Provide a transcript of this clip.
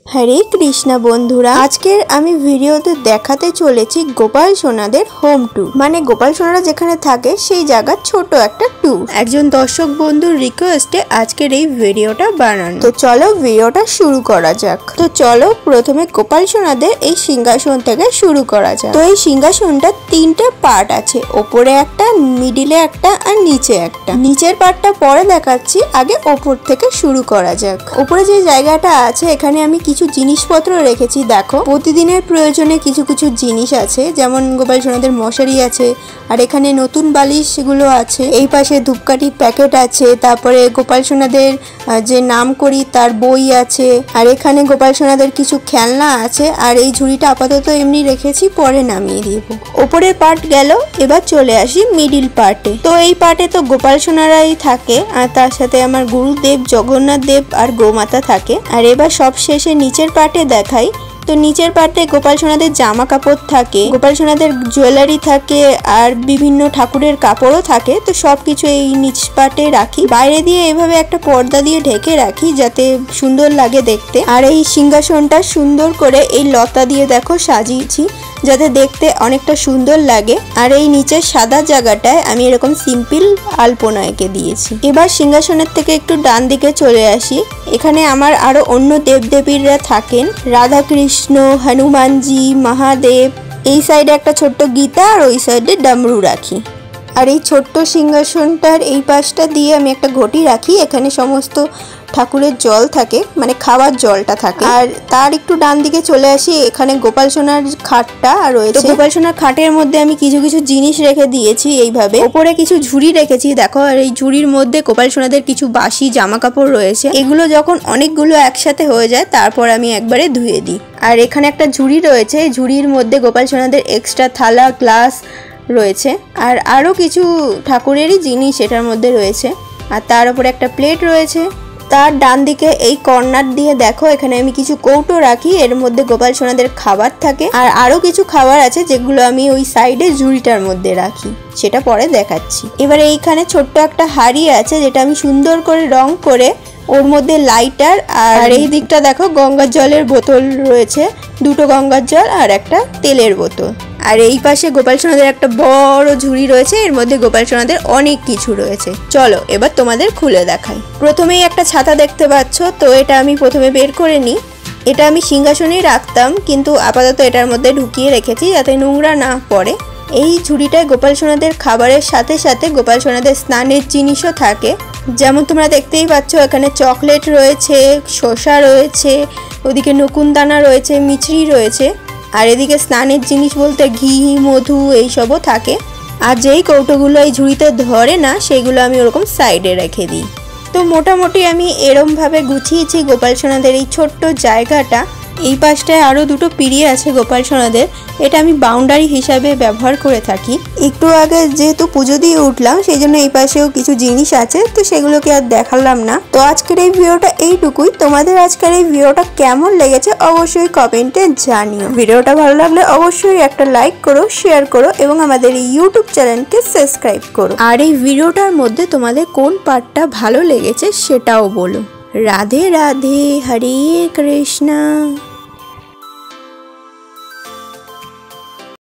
हरे कृष्णा बंधुरा आजकेर आमी भिडियोते देखाते चलेछि गोपाल सोनादेर होम टूर माने गोपाल सोनारा जेखाने थाके सेई जायगार छोटो एकटा टूर। एकजन दर्शक बंधुर रिक्वेस्टे आजकेर एई भिडियोटा बानानो। तो चलो भिडियोटा शुरू करा जाक। तो चलो प्रथमे गोपाल सोनादेर एई सिंहासन थेके शुरू करा जाक। तो एई सिंहासनटा तीनटे पार्ट आछे, ओपरे एकटा, मिडिले एकटा आर नीचे एकटा। नीचेर पार्टटा परे देखाच्छि, आगे ओपर थेके शुरू करा जाक। ओपरे जे जायगाटा आछे एखाने आमी কিছু জিনিসপত্র রেখেছি। দেখো প্রতিদিনের প্রয়োজনে কিছু কিছু জিনিস আছে, যেমন গোপাল সোনাদের মশারি আছে, আর এখানে নতুন বালিশগুলো আছে। এই পাশে ধূপকাঠির প্যাকেট আছে, তারপরে গোপাল সোনাদের যে নাম করি তার বই আছে, আর এখানে গোপাল সোনাদের কিছু খেলনা আছে। আর এই ঝুড়িটা আপাতত এমনি রেখেছি, পরে নামিয়ে দিব। ওপরের পার্ট গেল, এবার চলে আসি মিডিল পার্টে। তো এই পার্টে তো গোপাল সোনারাই থাকে, আর তার সাথে আমার গুরুদেব জগন্নাথ দেব আর গোমাতা থাকে। আর এবার সব শেষে নিচের পার্টে দেখাই। তো নিচের পার্টে গোপাল সোনাদের জামা কাপড় থাকে, গোপাল সোনাদের জুয়েলারি থাকে, আর বিভিন্ন ঠাকুরের কাপড়ও থাকে। তো সবকিছু এই নিচ পার্টে রাখি। বাইরে দিয়ে এভাবে একটা পর্দা দিয়ে ঢেকে রাখি যাতে সুন্দর লাগে দেখতে। আর এই সিংহাসনটা সুন্দর করে এই লতা দিয়ে দেখো সাজিয়েছি যাতে দেখতে অনেকটা সুন্দর লাগে। আর এই নিচের সাদা জায়গাটায় আমি এরকম সিম্পল আলপনা এঁকে দিয়েছি। এবার সিংহাসনের থেকে একটু ডান দিকে চলে আসি। এখানে আমার আরো অন্য দেবদেবীরা থাকেন, রাধা কৃষ্ণ, হনুমানজি, মহাদেব। এই সাইডে একটা ছোট্ট গীতা আর ওই সাইডে ডমরু রাখি। আর এই ছোট্ট সিংহাসনটার এই পাশটা দিয়ে আমি একটা ঘটি রাখি, এখানে সমস্ত ঠাকুরের জল থাকে, মানে খাওয়ার জলটা থাকে। আর তার একটু ডান দিকে চলে আসি, এখানে গোপাল সোনার খাটটা রয়েছে। গোপাল সোনার খাটের মধ্যে আমি কিছু কিছু জিনিস রেখে দিয়েছি এইভাবে। ওপরে কিছু ঝুড়ি রেখেছি দেখো, আর এই ঝুড়ির মধ্যে গোপাল সোনাদের কিছু বাসি জামা কাপড় রয়েছে। এগুলো যখন অনেকগুলো একসাথে হয়ে যায় তারপর আমি একবারে ধুয়ে দিই। আর এখানে একটা ঝুড়ি রয়েছে, এই ঝুড়ির মধ্যে গোপাল সোনাদের এক্সট্রা থালা গ্লাস রয়েছে, আর আরও কিছু ঠাকুরেরই জিনিস এটার মধ্যে রয়েছে। আর তার উপরে একটা প্লেট রয়েছে। তার ডান দিকে এই কর্নার দিয়ে দেখো এখানে আমি কিছু কৌটো রাখি, এর মধ্যে গোপাল সোনাদের খাবার থাকে। আর আরো কিছু খাবার আছে যেগুলো আমি ওই সাইডে ঝুড়িটার মধ্যে রাখি, সেটা পরে দেখাচ্ছি। এবারে এইখানে ছোট্ট একটা হাঁড়ি আছে যেটা আমি সুন্দর করে রং করে ওর মধ্যে লাইটার, আর এই দিকটা দেখো গঙ্গার জলের বোতল রয়েছে, দুটো গঙ্গার জল আর একটা তেলের বোতল। আর এই পাশে গোপাল সোনাদের একটা বড় ঝুড়ি রয়েছে, এর মধ্যে গোপাল সোনাদের অনেক কিছু রয়েছে। চলো এবার তোমাদের খুলে দেখাই। প্রথমেই একটা ছাতা দেখতে পাচ্ছ, তো এটা আমি প্রথমে বের করে নিই। এটা আমি সিংহাসনেই রাখতাম, কিন্তু আপাতত এটার মধ্যে ঢুকিয়ে রেখেছি যাতে নোংরা না পড়ে। এই ঝুড়িটায় গোপাল সোনাদের খাবারের সাথে সাথে গোপাল সোনাদের স্নানের জিনিসও থাকে, যেমন তোমরা দেখতেই পাচ্ছ এখানে চকলেট রয়েছে, শসা রয়েছে, ওদিকে নকুনদানা রয়েছে, মিছরি রয়েছে। আর এদিকে স্নানের জিনিস বলতে ঘি, মধু এইসবও থাকে। আর যেই কৌটোগুলো এই ঝুড়িতে ধরে না সেগুলো আমি ওরকম সাইডে রেখে দিই। তো মোটামুটি আমি এরমভাবে গুছিয়েছি গোপাল সোনাদের এই ছোট্ট জায়গাটা। এই পাশটায় আরও দুটো পিঁড়ি আছে গোপাল সোনাদের, এটা আমি বাউন্ডারি হিসাবে ব্যবহার করে থাকি। একটু আগে যেহেতু পুজো দিয়ে উঠলাম সেই জন্য এই পাশেও কিছু জিনিস আছে, তো সেগুলোকে আর দেখালাম না। তো আজকের এই ভিডিওটা এইটুকুই। তোমাদের আজকের এই ভিডিওটা কেমন লেগেছে অবশ্যই কমেন্টে জানিও। ভিডিওটা ভালো লাগলে অবশ্যই একটা লাইক করো, শেয়ার করো এবং আমাদের এই ইউটিউব চ্যানেলকে সাবস্ক্রাইব করো। আর এই ভিডিওটার মধ্যে তোমাদের কোন পার্টটা ভালো লেগেছে সেটাও বলো। রাধে রাধে, হরে কৃষ্ণা।